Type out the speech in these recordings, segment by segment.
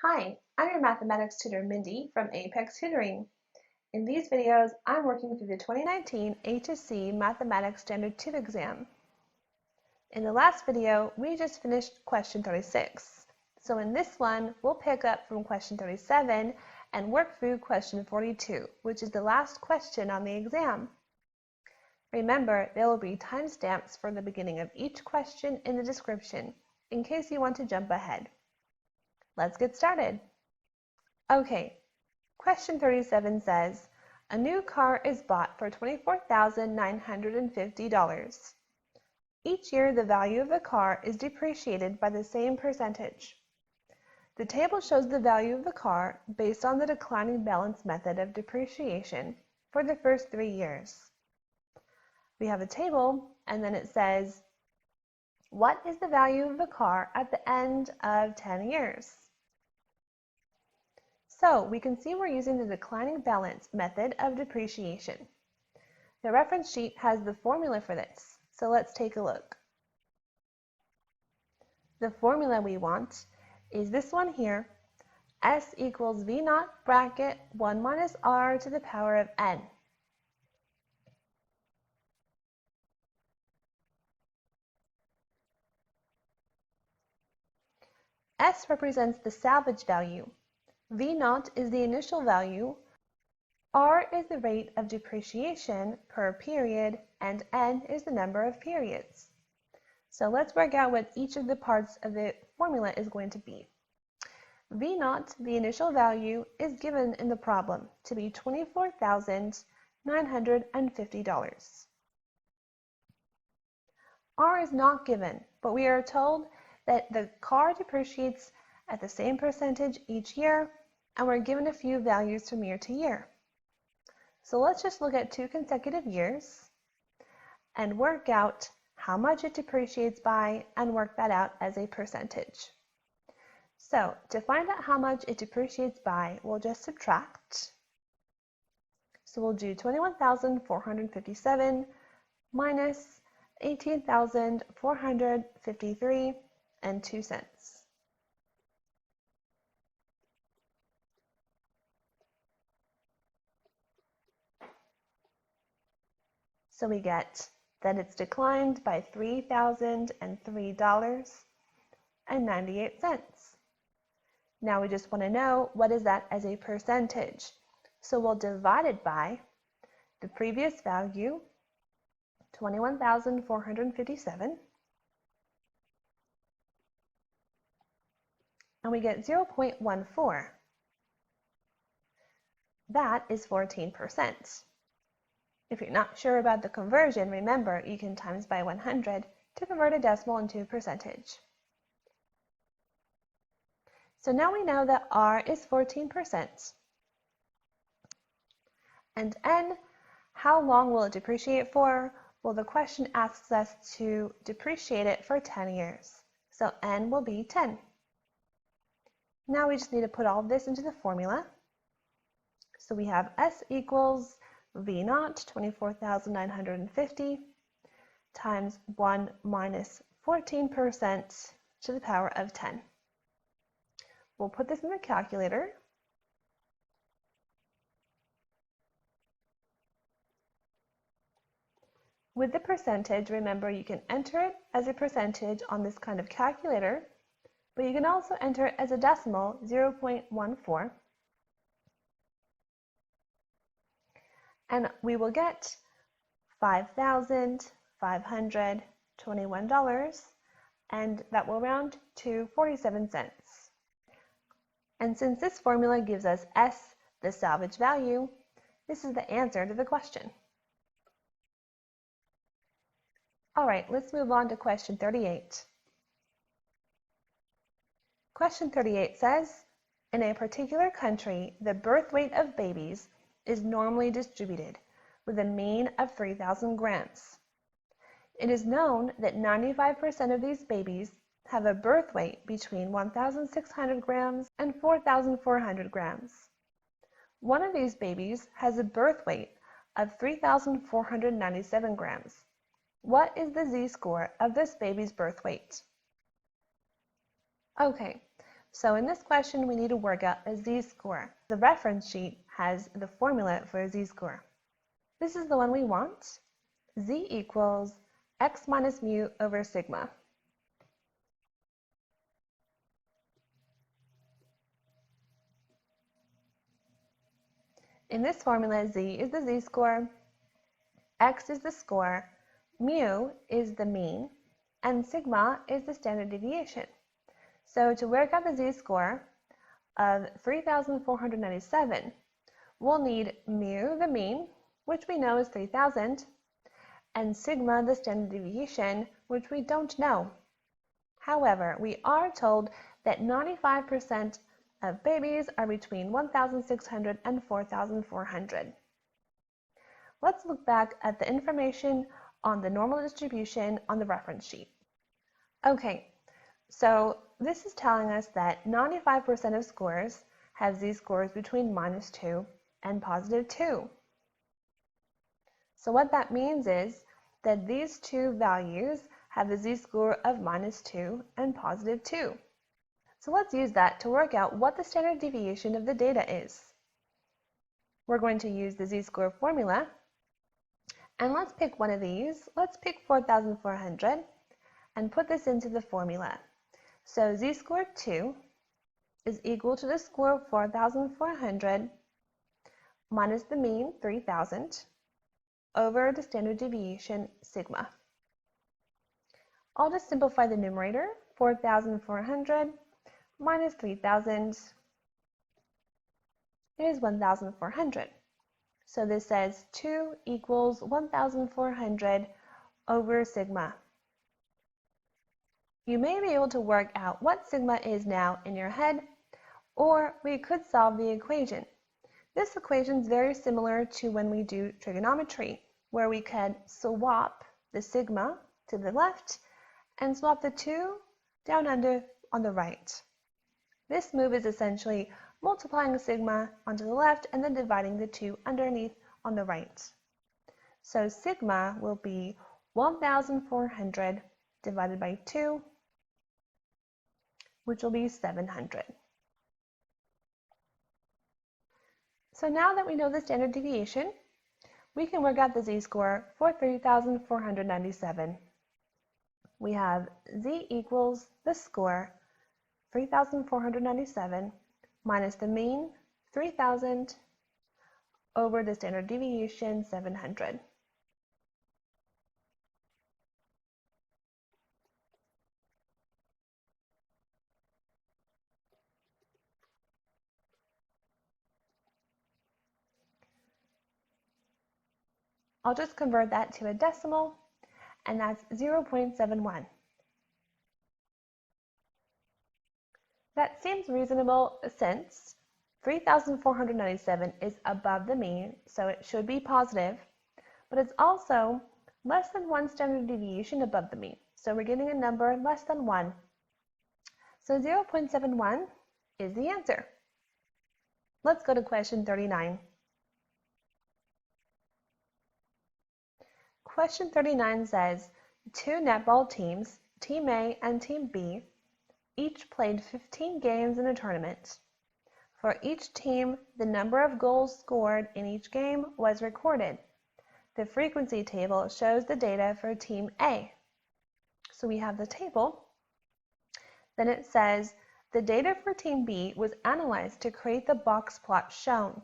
Hi, I'm your mathematics tutor Mindy from Apex Tutoring. In these videos, I'm working through the 2019 HSC Mathematics Standard 2 exam. In the last video, we just finished question 36. So in this one, we'll pick up from question 37 and work through question 42, which is the last question on the exam. Remember, there will be timestamps for the beginning of each question in the description, in case you want to jump ahead. Let's get started. Okay, question 37 says, a new car is bought for $24,950. Each year, the value of the car is depreciated by the same percentage. The table shows the value of the car based on the declining balance method of depreciation for the first 3 years. We have a table, and then it says, what is the value of the car at the end of 10 years? So we can see we're using the declining balance method of depreciation. The reference sheet has the formula for this, so let's take a look. The formula we want is this one here, S equals V naught bracket 1 minus R to the power of N. S represents the salvage value. V naught is the initial value, R is the rate of depreciation per period, and N is the number of periods. So let's work out what each of the parts of the formula is going to be. V naught, the initial value, is given in the problem to be $24,950. R is not given, but we are told that the car depreciates at the same percentage each year, and we're given a few values from year to year. So let's just look at 2 consecutive years and work out how much it depreciates by and work that out as a percentage. So to find out how much it depreciates by, we'll just subtract. So we'll do 21,457 minus 18,453 and 2 cents. So we get that it's declined by $3,003.98. Now we just want to know what is that as a percentage. So we'll divide it by the previous value, 21,457, and we get 0.14. That is 14%. If you're not sure about the conversion, remember you can times by 100 to convert a decimal into a percentage. So now we know that R is 14%. And N, how long will it depreciate for? Well, the question asks us to depreciate it for 10 years. So N will be 10. Now we just need to put all this into the formula. So we have S equals V naught, 24,950, times 1 minus 14% to the power of 10. We'll put this in the calculator. With the percentage, remember you can enter it as a percentage on this kind of calculator, but you can also enter it as a decimal, 0.14. And we will get $5,521, and that will round to 47 cents. And since this formula gives us S, the salvage value, this is the answer to the question. All right, let's move on to question 38. Question 38 says, in a particular country, the birth weight of babies is normally distributed with a mean of 3,000 grams. It is known that 95% of these babies have a birth weight between 1,600 grams and 4,400 grams. One of these babies has a birth weight of 3,497 grams. What is the z-score of this baby's birth weight? Okay, So in this question, we need to work out a z-score. The reference sheet has the formula for a z-score. This is the one we want. Z equals x minus mu over sigma. In this formula, z is the z-score, x is the score, mu is the mean, and sigma is the standard deviation. So to work out the z-score of 3,497, we'll need mu, the mean, which we know is 3,000, and sigma, the standard deviation, which we don't know. However, we are told that 95% of babies are between 1,600 and 4,400. Let's look back at the information on the normal distribution on the reference sheet. Okay, so this is telling us that 95% of scores have z-scores between -2 and +2. So what that means is that these two values have the z-score of -2 and +2. So let's use that to work out what the standard deviation of the data is. We're going to use the z-score formula, and let's pick one of these. Let's pick 4,400 and put this into the formula. So z-score 2 is equal to the score of 4,400 minus the mean, 3,000, over the standard deviation, sigma. I'll just simplify the numerator. 4,400 minus 3,000 is 1,400. So this says 2 equals 1,400 over sigma. You may be able to work out what sigma is now in your head, or we could solve the equation. This equation is very similar to when we do trigonometry, where we could swap the sigma to the left and swap the 2 down under on the right. This move is essentially multiplying sigma onto the left and then dividing the 2 underneath on the right. So sigma will be 1,400 divided by 2, which will be 700. So now that we know the standard deviation, we can work out the z-score for 3,497. We have z equals the score, 3,497, minus the mean, 3,000, over the standard deviation, 700. I'll just convert that to a decimal, and that's 0.71. That seems reasonable since 3,497 is above the mean, so it should be positive, but it's also less than 1 standard deviation above the mean, so we're getting a number less than 1. So 0.71 is the answer. Let's go to question 39. Question 39 says, 2 netball teams, Team A and Team B, each played 15 games in a tournament. For each team, the number of goals scored in each game was recorded. The frequency table shows the data for Team A. So we have the table. Then it says, the data for Team B was analyzed to create the box plot shown.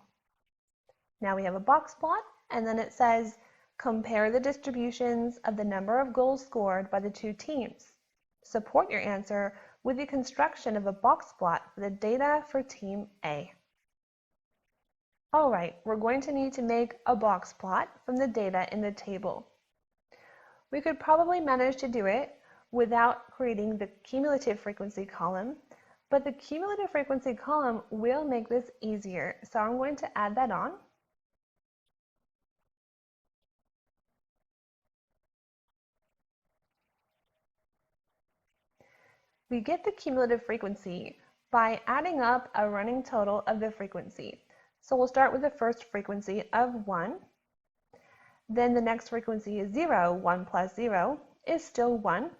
Now we have a box plot, and then it says, compare the distributions of the number of goals scored by the two teams. Support your answer with the construction of a box plot for the data for Team A. All right, we're going to need to make a box plot from the data in the table. We could probably manage to do it without creating the cumulative frequency column, but the cumulative frequency column will make this easier, so I'm going to add that on. We get the cumulative frequency by adding up a running total of the frequency. So we'll start with the first frequency of 1. Then the next frequency is 0. 1 plus 0 is still 1.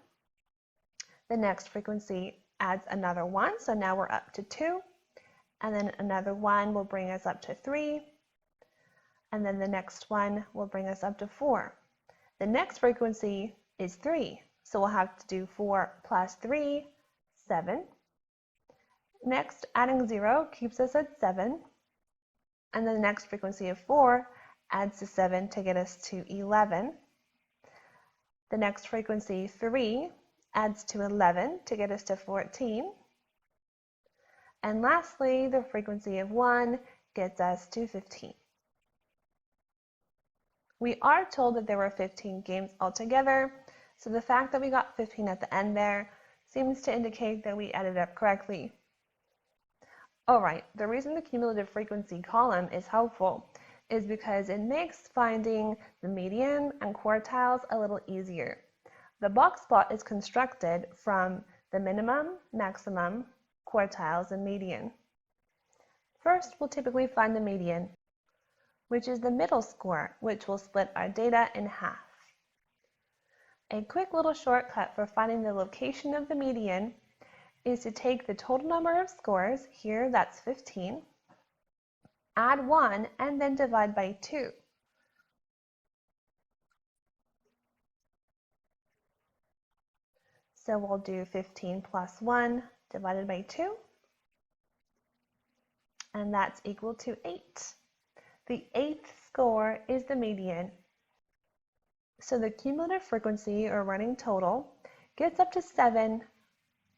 The next frequency adds another 1, so now we're up to 2. And then another 1 will bring us up to 3. And then the next one will bring us up to 4. The next frequency is 3, so we'll have to do 4 plus 3, 7. Next, adding 0 keeps us at 7. And then the next frequency of 4 adds to 7 to get us to 11. The next frequency, 3, adds to 11 to get us to 14. And lastly, the frequency of 1 gets us to 15. We are told that there were 15 games altogether, so the fact that we got 15 at the end there seems to indicate that we added up correctly. Alright, the reason the cumulative frequency column is helpful is because it makes finding the median and quartiles a little easier. The box plot is constructed from the minimum, maximum, quartiles, and median. First, we'll typically find the median, which is the middle score, which will split our data in half. A quick little shortcut for finding the location of the median is to take the total number of scores, here that's 15, add 1, and then divide by 2. So we'll do 15 plus 1 divided by 2, and that's equal to 8. The 8th score is the median. So the cumulative frequency, or running total, gets up to 7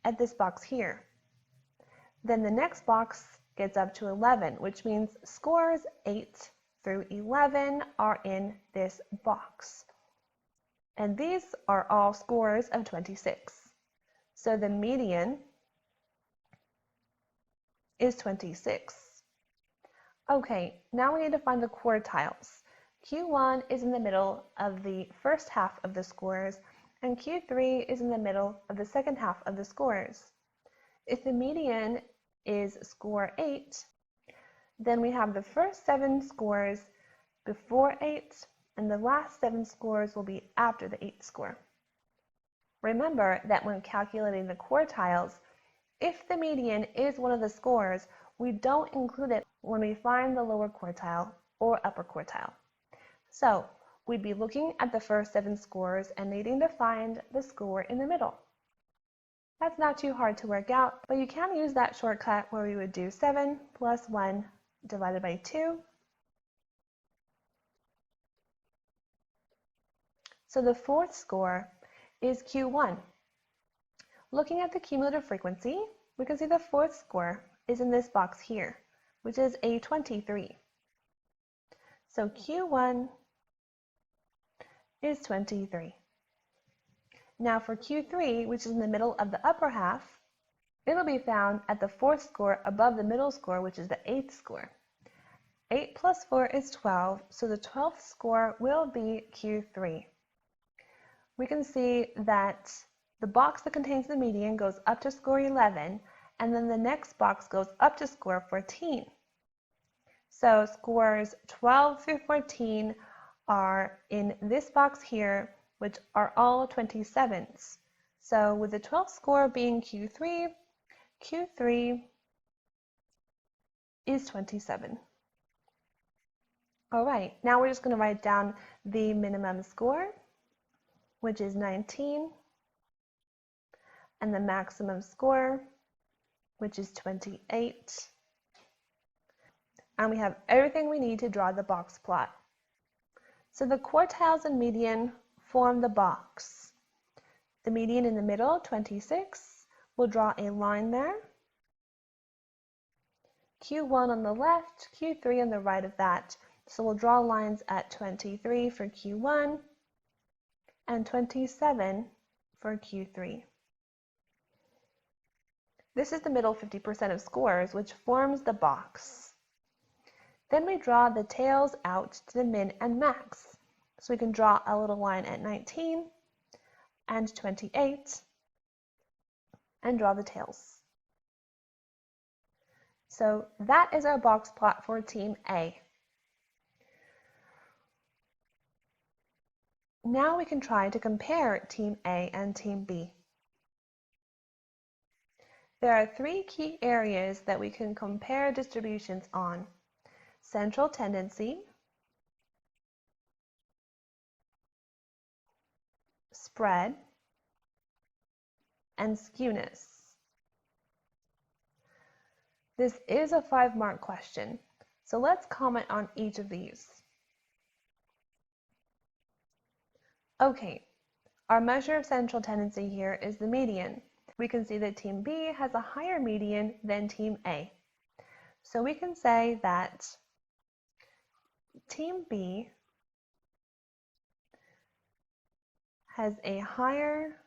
at this box here. Then the next box gets up to 11, which means scores 8 through 11 are in this box. And these are all scores of 26. So the median is 26. Okay, now we need to find the quartiles. Q1 is in the middle of the first half of the scores, and Q3 is in the middle of the second half of the scores. If the median is score 8, then we have the first 7 scores before 8, and the last 7 scores will be after the 8th score. Remember that when calculating the quartiles, if the median is one of the scores, we don't include it when we find the lower quartile or upper quartile. So we'd be looking at the first 7 scores and needing to find the score in the middle. That's not too hard to work out, but you can use that shortcut where we would do 7 plus 1 divided by 2. So the 4th score is Q1. Looking at the cumulative frequency, we can see the 4th score is in this box here, which is a 23. So Q1 is 23. Now for Q3, which is in the middle of the upper half, it'll be found at the 4th score above the middle score, which is the 8th score. 8 plus 4 is 12, so the 12th score will be Q3. We can see that the box that contains the median goes up to score 11, and then the next box goes up to score 14. So scores 12 through 14 are in this box here, which are all 27s. So with the 12th score being Q3, Q3 is 27. All right, now we're just going to write down the minimum score, which is 19, and the maximum score, which is 28. And we have everything we need to draw the box plot. So the quartiles and median form the box. The median in the middle, 26, we'll draw a line there. Q1 on the left, Q3 on the right of that. So we'll draw lines at 23 for Q1 and 27 for Q3. This is the middle 50% of scores, which forms the box. Then we draw the tails out to the min and max. So we can draw a little line at 19 and 28 and draw the tails. So that is our box plot for Team A. Now we can try to compare Team A and Team B. There are three key areas that we can compare distributions on: central tendency, spread, and skewness. This is a 5-mark question, so let's comment on each of these. Okay, our measure of central tendency here is the median. We can see that Team B has a higher median than Team A. So we can say that Team B has a higher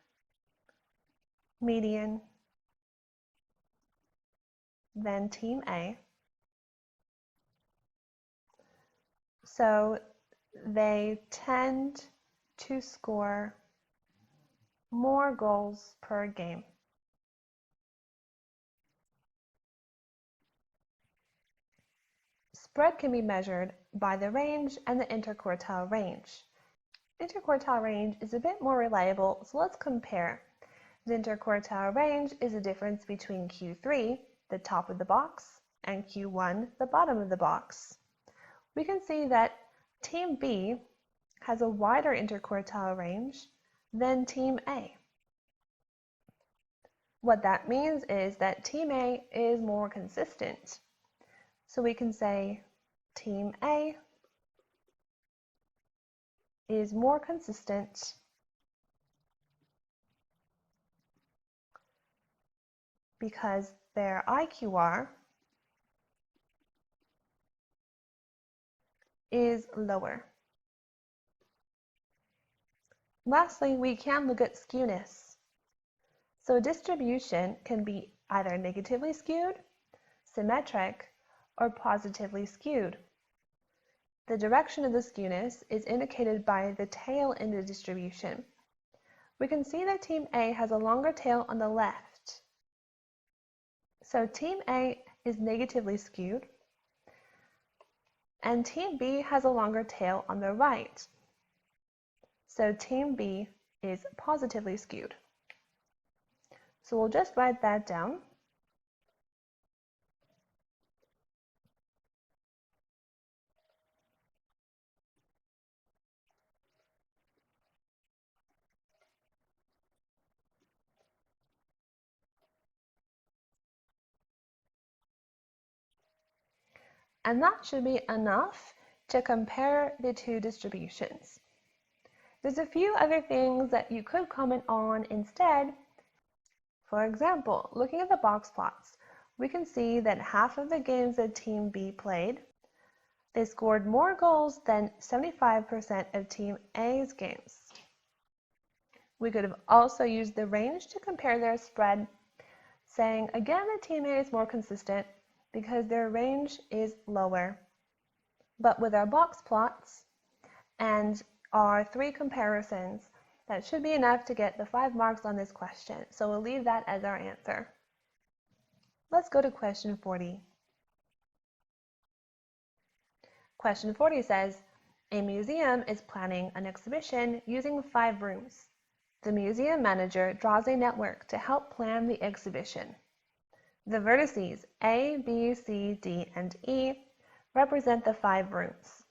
median than Team A. So they tend to score more goals per game. Spread can be measured by the range and the interquartile range. Interquartile range is a bit more reliable, so let's compare. The interquartile range is the difference between Q3, the top of the box, and Q1, the bottom of the box. We can see that Team B has a wider interquartile range than Team A. What that means is that Team A is more consistent. So we can say Team A is more consistent because their IQR is lower. Lastly, we can look at skewness. So a distribution can be either negatively skewed, symmetric, or positively skewed. The direction of the skewness is indicated by the tail in the distribution. We can see that Team A has a longer tail on the left. So Team A is negatively skewed, and Team B has a longer tail on the right. So Team B is positively skewed. So we'll just write that down. And that should be enough to compare the two distributions. There's a few other things that you could comment on instead. For example, looking at the box plots, we can see that half of the games that Team B played, they scored more goals than 75% of Team A's games. We could have also used the range to compare their spread, saying again that Team A is more consistent because their range is lower. But with our box plots and our 3 comparisons, that should be enough to get the 5 marks on this question. So we'll leave that as our answer. Let's go to question 40. Question 40 says, a museum is planning an exhibition using 5 rooms. The museum manager draws a network to help plan the exhibition. The vertices A, B, C, D, and E represent the 5 rooms.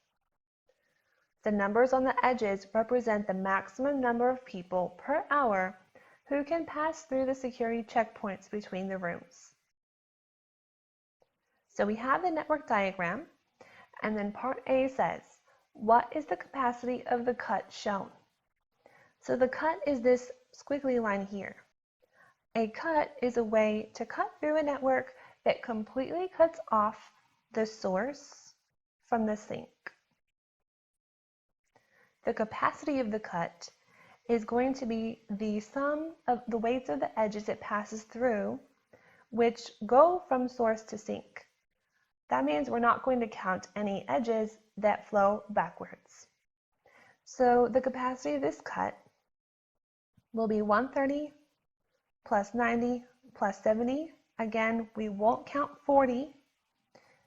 The numbers on the edges represent the maximum number of people per hour who can pass through the security checkpoints between the rooms. So we have the network diagram, and then part A says, what is the capacity of the cut shown? So the cut is this squiggly line here. A cut is a way to cut through a network that completely cuts off the source from the sink. The capacity of the cut is going to be the sum of the weights of the edges it passes through, which go from source to sink. That means we're not going to count any edges that flow backwards. So the capacity of this cut will be 130 plus 90 plus 70. Again, we won't count 40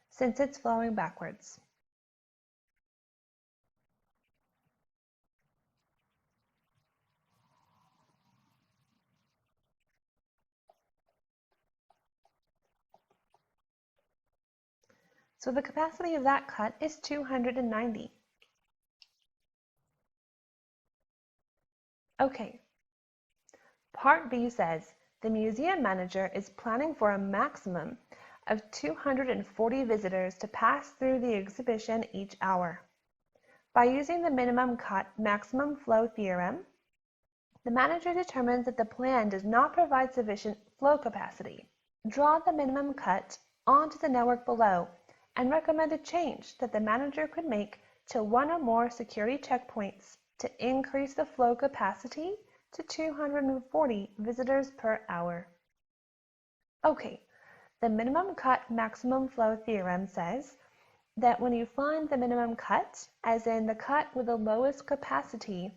since it's flowing backwards. So the capacity of that cut is 290. Okay. Part B says the museum manager is planning for a maximum of 240 visitors to pass through the exhibition each hour. By using the minimum cut maximum flow theorem, the manager determines that the plan does not provide sufficient flow capacity. Draw the minimum cut onto the network below and recommend a change that the manager could make to one or more security checkpoints to increase the flow capacity to 240 visitors per hour. Okay, the minimum cut maximum flow theorem says that when you find the minimum cut, as in the cut with the lowest capacity,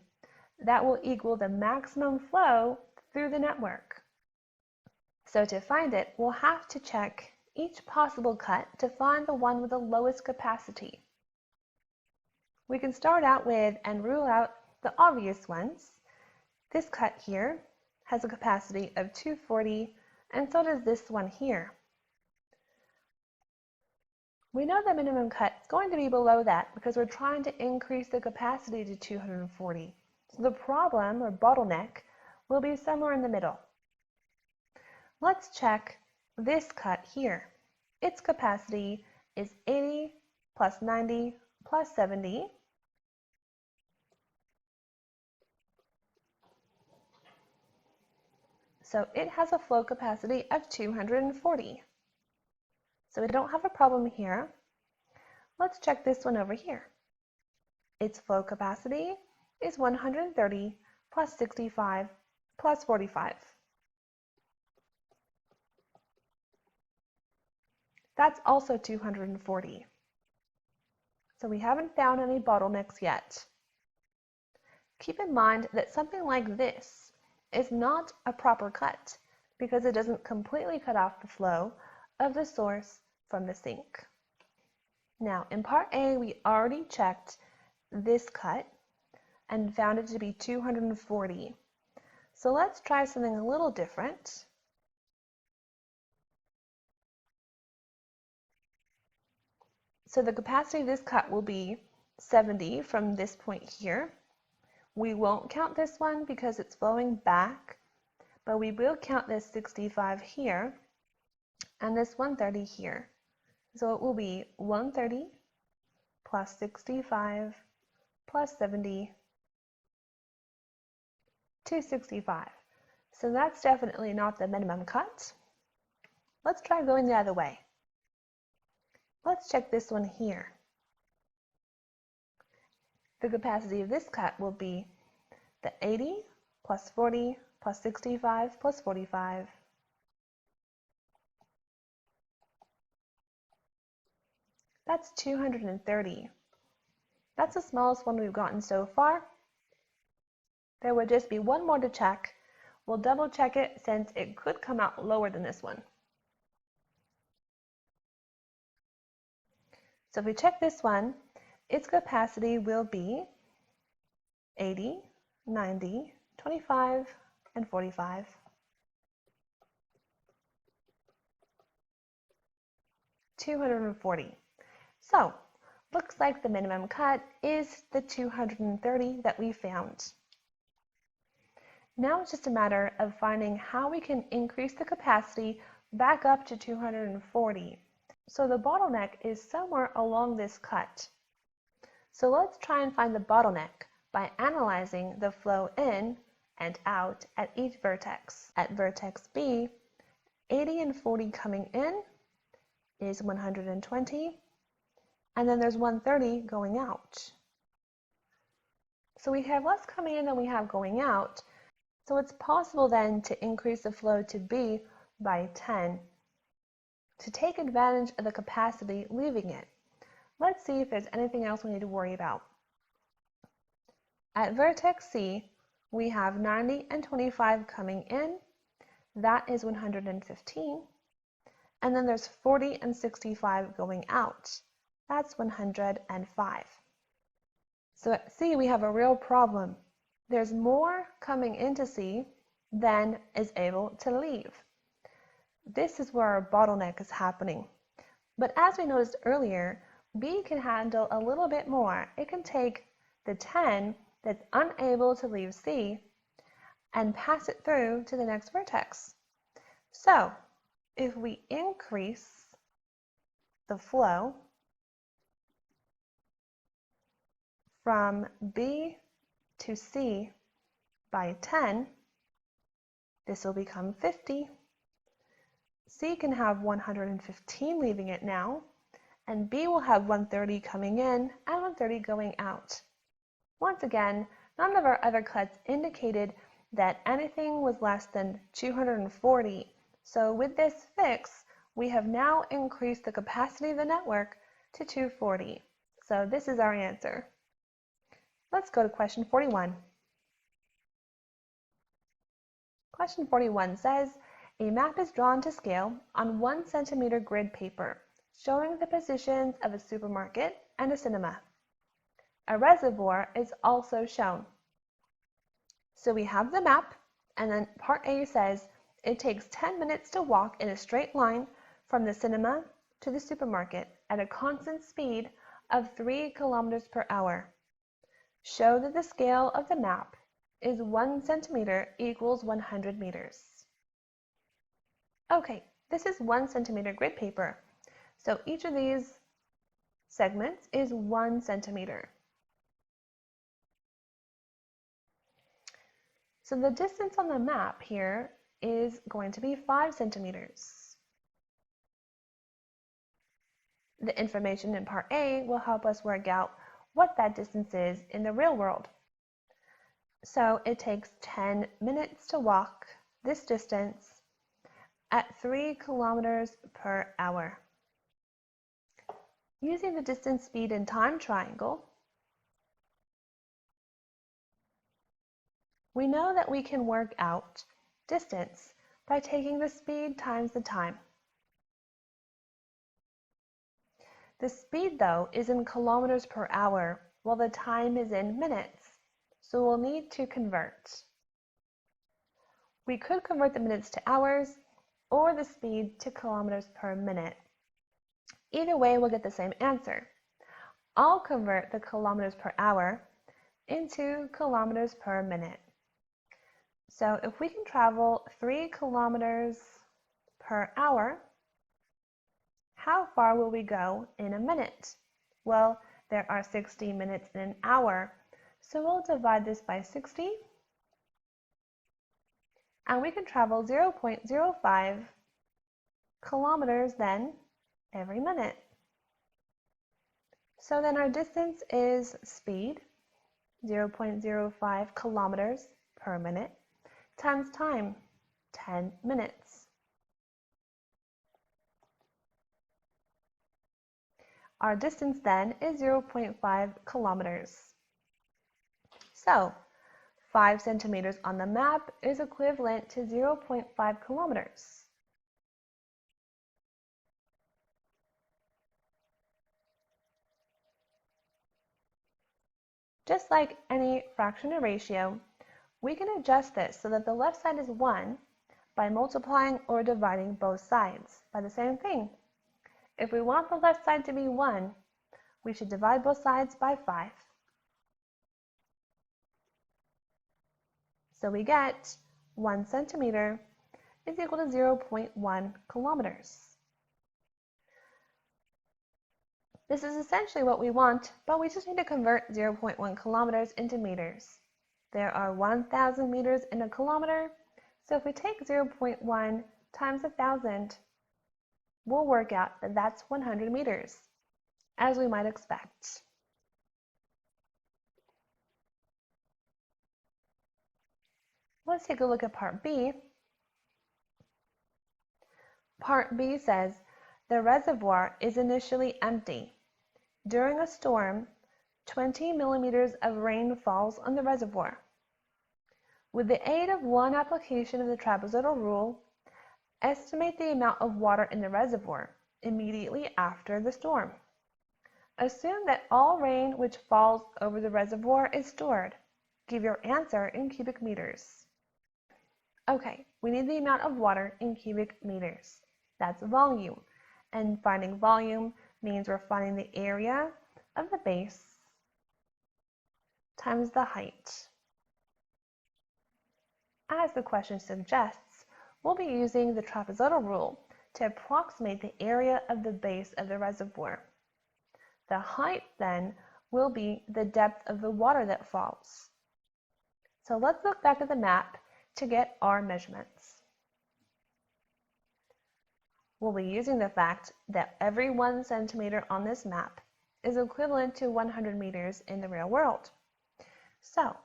that will equal the maximum flow through the network. So to find it, we'll have to check each possible cut to find the one with the lowest capacity. We can start out with and rule out the obvious ones. This cut here has a capacity of 240, and so does this one here. We know the minimum cut is going to be below that because we're trying to increase the capacity to 240. So the problem, or bottleneck, will be somewhere in the middle. Let's check this cut here. Its capacity is 80 plus 90 plus 70. So it has a flow capacity of 240. So we don't have a problem here. Let's check this one over here. Its flow capacity is 130 plus 65 plus 45. That's also 240. So we haven't found any bottlenecks yet. Keep in mind that something like this is not a proper cut because it doesn't completely cut off the flow of the source from the sink. Now, in part A, we already checked this cut and found it to be 240. So let's try something a little different. So the capacity of this cut will be 70 from this point here. We won't count this one because it's flowing back, but we will count this 65 here and this 130 here. So it will be 130 plus 65 plus 70, 265. So that's definitely not the minimum cut. Let's try going the other way. Let's check this one here. The capacity of this cut will be the 80 plus 40 plus 65 plus 45. That's 230. That's the smallest one we've gotten so far. There would just be one more to check. We'll double check it since it could come out lower than this one. So if we check this one, its capacity will be 80, 90, 25, and 45. $240. So, looks like the minimum cut is the 230 that we found. Now it's just a matter of finding how we can increase the capacity back up to 240. So the bottleneck is somewhere along this cut. So let's try and find the bottleneck by analyzing the flow in and out at each vertex. At vertex B, 80 and 40 coming in is 120, and then there's 130 going out. So we have less coming in than we have going out, so it's possible then to increase the flow to B by 10 to take advantage of the capacity leaving it. Let's see if there's anything else we need to worry about. At vertex C, we have 90 and 25 coming in. That is 115. And then there's 40 and 65 going out. That's 105. So at C, we have a real problem. There's more coming into C than is able to leave. This is where our bottleneck is happening. But as we noticed earlier, B can handle a little bit more. It can take the 10 that's unable to leave C and pass it through to the next vertex. So if we increase the flow from B to C by 10, this will become 50. C can have 115 leaving it now, and B will have 130 coming in and 130 going out. Once again, none of our other cuts indicated that anything was less than 240. So with this fix, we have now increased the capacity of the network to 240. So this is our answer. Let's go to question 41. Question 41 says, a map is drawn to scale on 1 centimeter grid paper, showing the positions of a supermarket and a cinema. A reservoir is also shown. So we have the map, and then part A says it takes 10 minutes to walk in a straight line from the cinema to the supermarket at a constant speed of 3 kilometers per hour. Show that the scale of the map is 1 centimeter equals 100 meters. Okay, this is 1 centimeter grid paper. So each of these segments is 1 centimeter. So the distance on the map here is going to be 5 centimeters. The information in part A will help us work out what that distance is in the real world. So it takes 10 minutes to walk this distance at 3 kilometers per hour. Using the distance, speed, and time triangle, we know that we can work out distance by taking the speed times the time. The speed, though, is in kilometers per hour, while the time is in minutes, so we'll need to convert. We could convert the minutes to hours, or the speed to kilometers per minute. Either way, we'll get the same answer. I'll convert the kilometers per hour into kilometers per minute. So if we can travel 3 kilometers per hour, how far will we go in a minute? Well, there are 60 minutes in an hour, so we'll divide this by 60, and we can travel 0.05 kilometers then every minute. So then our distance is speed, 0.05 kilometers per minute, times time, 10 minutes. Our distance then is 0.5 kilometers. So 5 centimeters on the map is equivalent to 0.5 kilometers. Just like any fraction or ratio, we can adjust this so that the left side is 1 by multiplying or dividing both sides by the same thing. If we want the left side to be 1, we should divide both sides by 5. So we get 1 centimeter is equal to 0.1 kilometers. This is essentially what we want, but we just need to convert 0.1 kilometers into meters. There are 1,000 meters in a kilometer, so if we take 0.1 times 1,000, we'll work out that that's 100 meters, as we might expect. Let's take a look at part B. Part B says, the reservoir is initially empty. During a storm, 20 millimeters of rain falls on the reservoir. With the aid of one application of the trapezoidal rule, estimate the amount of water in the reservoir immediately after the storm. Assume that all rain which falls over the reservoir is stored. Give your answer in cubic meters. Okay, we need the amount of water in cubic meters. That's volume. And finding volume means we're finding the area of the base times the height. As the question suggests, we'll be using the trapezoidal rule to approximate the area of the base of the reservoir. The height then will be the depth of the water that falls. So let's look back at the map to get our measurements. We'll be using the fact that every 1 centimeter on this map is equivalent to 100 meters in the real world. So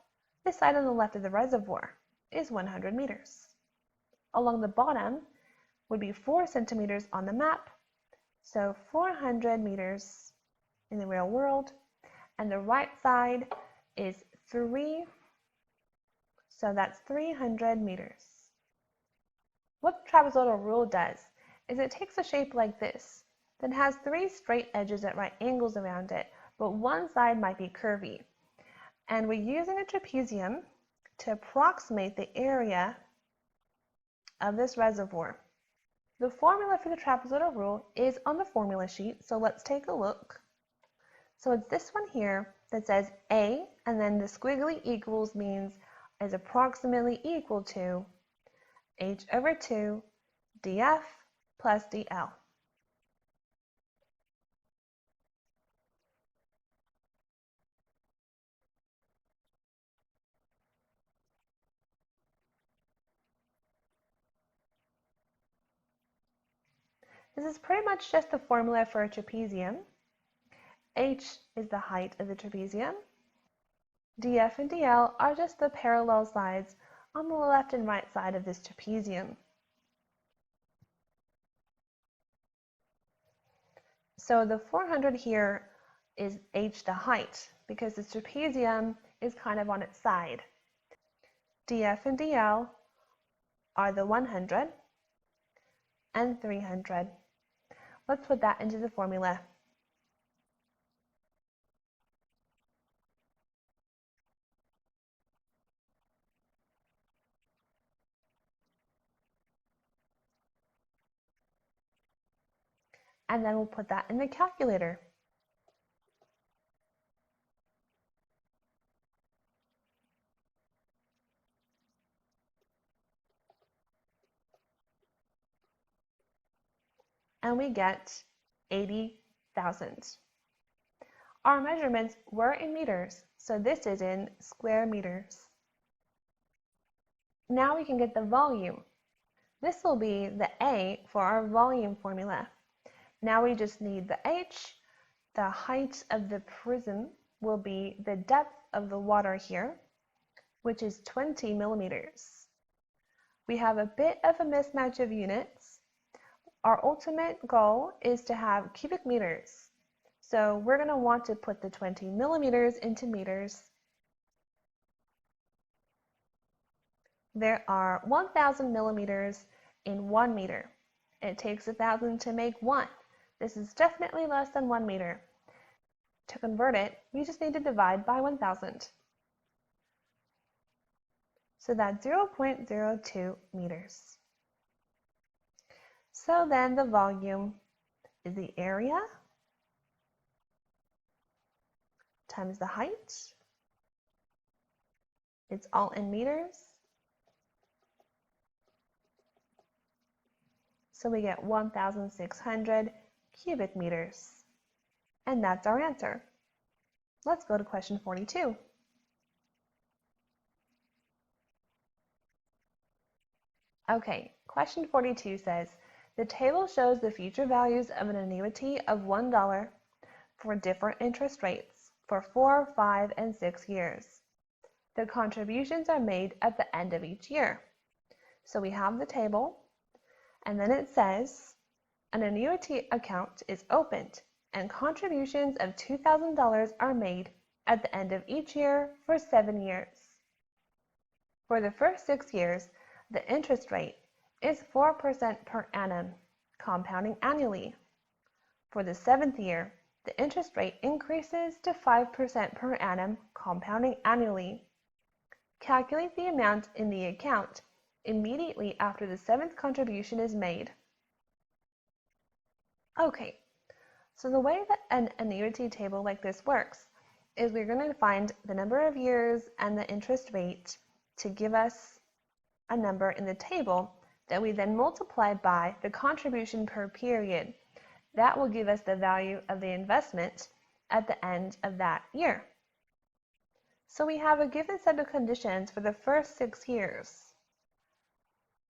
this side on the left of the reservoir is 100 meters. Along the bottom would be 4 centimeters on the map, so 400 meters in the real world, and the right side is 3, so that's 300 meters. What the trapezoidal rule does is it takes a shape like this that has 3 straight edges at right angles around it, but one side might be curvy. And we're using a trapezium to approximate the area of this reservoir. The formula for the trapezoidal rule is on the formula sheet, so let's take a look. So it's this one here that says A, and then the squiggly equals means is approximately equal to h over 2 df plus dl. This is pretty much just the formula for a trapezium. H is the height of the trapezium. df and dl are just the parallel sides on the left and right side of this trapezium. So the 400 here is h, the height, because the trapezium is kind of on its side. df and dl are the 100 and 300. Let's put that into the formula. And then we'll put that in the calculator. And we get 80,000. Our measurements were in meters, so this is in square meters. Now we can get the volume. This will be the A for our volume formula. Now we just need the H. The height of the prism will be the depth of the water here, which is 20 millimeters. We have a bit of a mismatch of units. Our ultimate goal is to have cubic meters. So we're going to want to put the 20 millimeters into meters. There are 1,000 millimeters in 1 meter. It takes 1,000 to make 1. This is definitely less than 1 meter. To convert it, we just need to divide by 1,000. So that's 0.02 meters. So then the volume is the area times the height. It's all in meters. So we get 1,600 cubic meters. And that's our answer. Let's go to question 42. Okay, question 42 says, the table shows the future values of an annuity of $1 for different interest rates for 4, 5, and 6 years. The contributions are made at the end of each year. So we have the table, and then it says, an annuity account is opened and contributions of $2,000 are made at the end of each year for 7 years. For the first 6 years, the interest rate is 4% per annum, compounding annually. For the 7th year, the interest rate increases to 5% per annum, compounding annually. Calculate the amount in the account immediately after the 7th contribution is made. Okay, so the way that an annuity table like this works is we're going to find the number of years and the interest rate to give us a number in the table that we then multiply by the contribution per period. That will give us the value of the investment at the end of that year. So we have a given set of conditions for the first 6 years,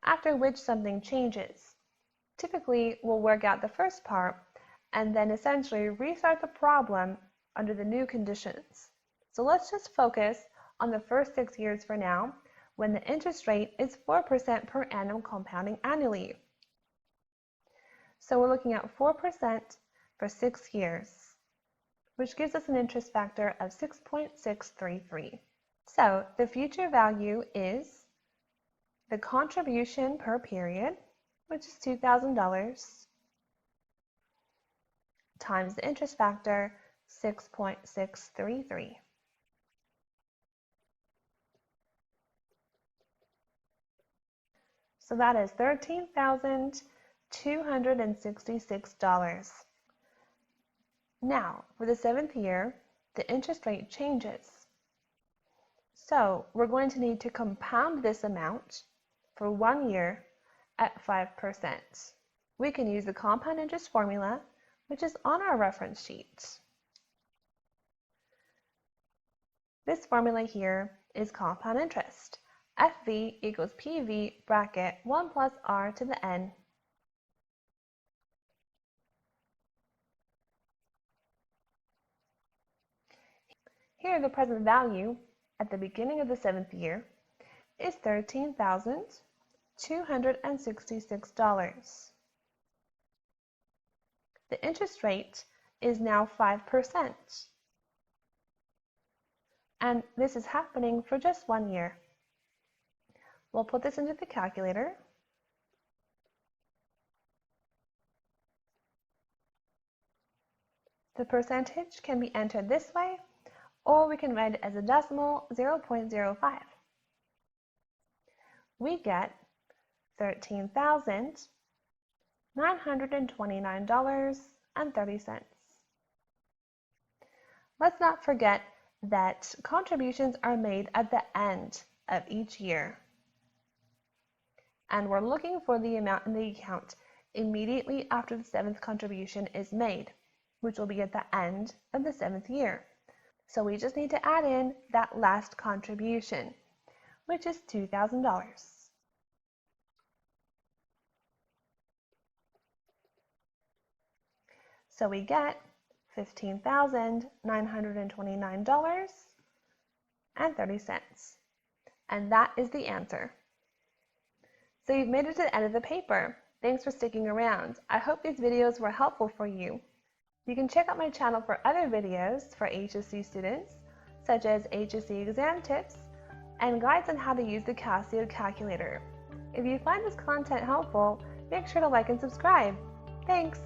after which something changes. Typically, we'll work out the first part and then essentially restart the problem under the new conditions. So let's just focus on the first 6 years for now, when the interest rate is 4% per annum compounding annually. So we're looking at 4% for 6 years, which gives us an interest factor of 6.633. So the future value is the contribution per period, which is $2,000, times the interest factor, 6.633. So that is $13,266. Now, for the 7th year, the interest rate changes. So we're going to need to compound this amount for 1 year at 5%. We can use the compound interest formula, which is on our reference sheet. This formula here is compound interest. FV equals PV bracket 1 plus R to the N. Here, the present value at the beginning of the 7th year is $13,266. The interest rate is now 5%. And this is happening for just 1 year. We'll put this into the calculator. The percentage can be entered this way, or we can write it as a decimal, 0.05. We get $13,929.30. Let's not forget that contributions are made at the end of each year. And we're looking for the amount in the account immediately after the 7th contribution is made, which will be at the end of the 7th year. So we just need to add in that last contribution, which is $2,000. So we get $15,929.30. And that is the answer. So you've made it to the end of the paper. Thanks for sticking around. I hope these videos were helpful for you. You can check out my channel for other videos for HSC students, such as HSC exam tips and guides on how to use the Casio calculator. If you find this content helpful, make sure to like and subscribe. Thanks!